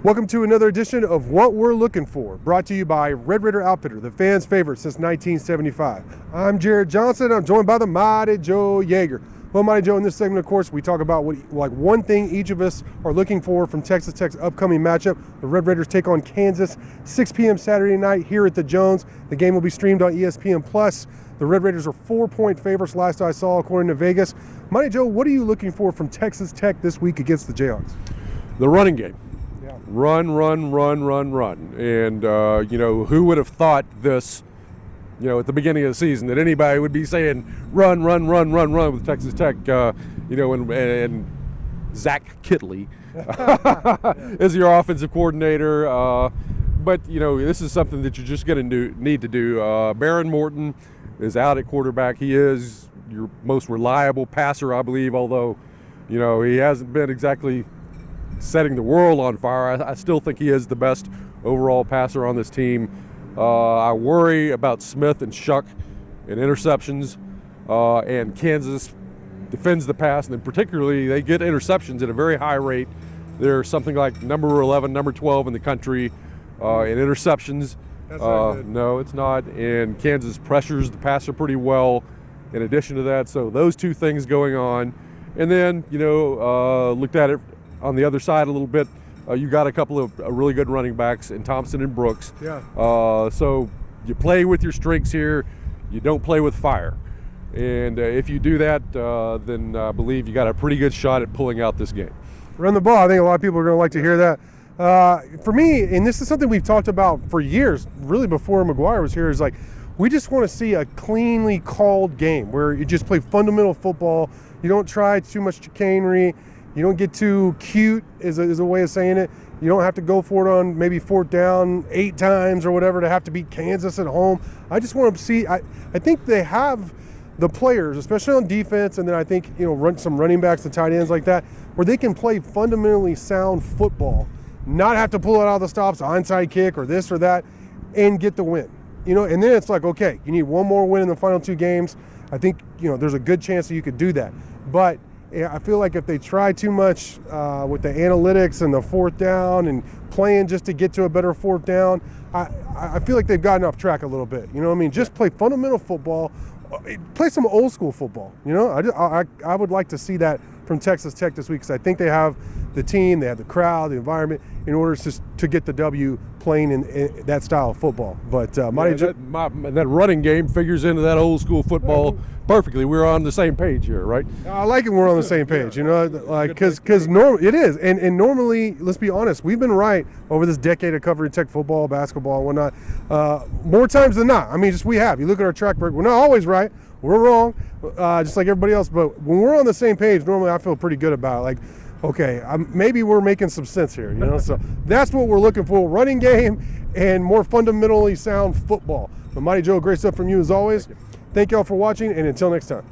Welcome to another edition of What We're Looking For, brought to you by Red Raider Outfitter, the fans' favorite since 1975. I'm Jared Johnson. I'm joined by the Mighty Joe Yeager. Well, Mighty Joe, in this segment, of course, we talk about one thing each of us are looking for from Texas Tech's upcoming matchup. The Red Raiders take on Kansas, 6 p.m. Saturday night here at the Jones. The game will be streamed on ESPN+. The Red Raiders are 4-point favorites last I saw, according to Vegas. Mighty Joe, what are you looking for from Texas Tech this week against the Jayhawks? The running game. Yeah. Run. And, who would have thought this, at the beginning of the season, that anybody would be saying run with Texas Tech, and Zach Kittley is your offensive coordinator. But this is something that you're just going to need to do. Baron Morton is out at quarterback. He is your most reliable passer, I believe, although, he hasn't been exactly setting the world on fire. I still think he is the best overall passer on this team. I worry about Smith and Shuck and interceptions, and Kansas defends the pass, and then particularly they get interceptions at a very high rate. They're something like number 11, number 12 in the country in interceptions. That's not good. No, it's not. And Kansas pressures the passer pretty well in addition to that. So those two things going on. And then, looked at it on the other side a little bit. You got a couple of really good running backs in Thompson and Brooks. Yeah. So you play with your strengths here. You don't play with fire. And if you do that, then I believe you got a pretty good shot at pulling out this game. Run the ball. I think a lot of people are going to like to hear that. For me, and this is something we've talked about for years, really before McGuire was here, is like we just want to see a cleanly called game where you just play fundamental football. You don't try too much chicanery. You don't get too cute, is a way of saying it. You don't have to go for it on maybe 4th down 8 times or whatever to have to beat Kansas at home. I just want to see. I think they have the players, especially on defense, and then I think run some running backs and tight ends like that, where they can play fundamentally sound football, not have to pull it out of the stops, onside kick or this or that, and get the win. And then it's like, okay, you need one more win in the final 2 games. I think there's a good chance that you could do that, but I feel like if they try too much with the analytics and the 4th down and playing just to get to a better 4th down, I feel like they've gotten off track a little bit. Just play fundamental football, play some old school football. I would like to see that from Texas Tech this week because I think they have the team, they have the crowd, the environment in order to get the W playing in that style of football. But that running game figures into that old school football perfectly. We're on the same page here, right? I like it when we're on the same page, because it is. And normally, let's be honest, we've been right over this decade of covering Tech football, basketball, and whatnot, more times than not. We have. You look at our track record, we're not always right. We're wrong, just like everybody else. But when we're on the same page, normally I feel pretty good about it. Like, okay, maybe we're making some sense here, So that's what we're looking for, running game and more fundamentally sound football. But Mighty Joe, great stuff from you as always. Thank y'all for watching, and until next time.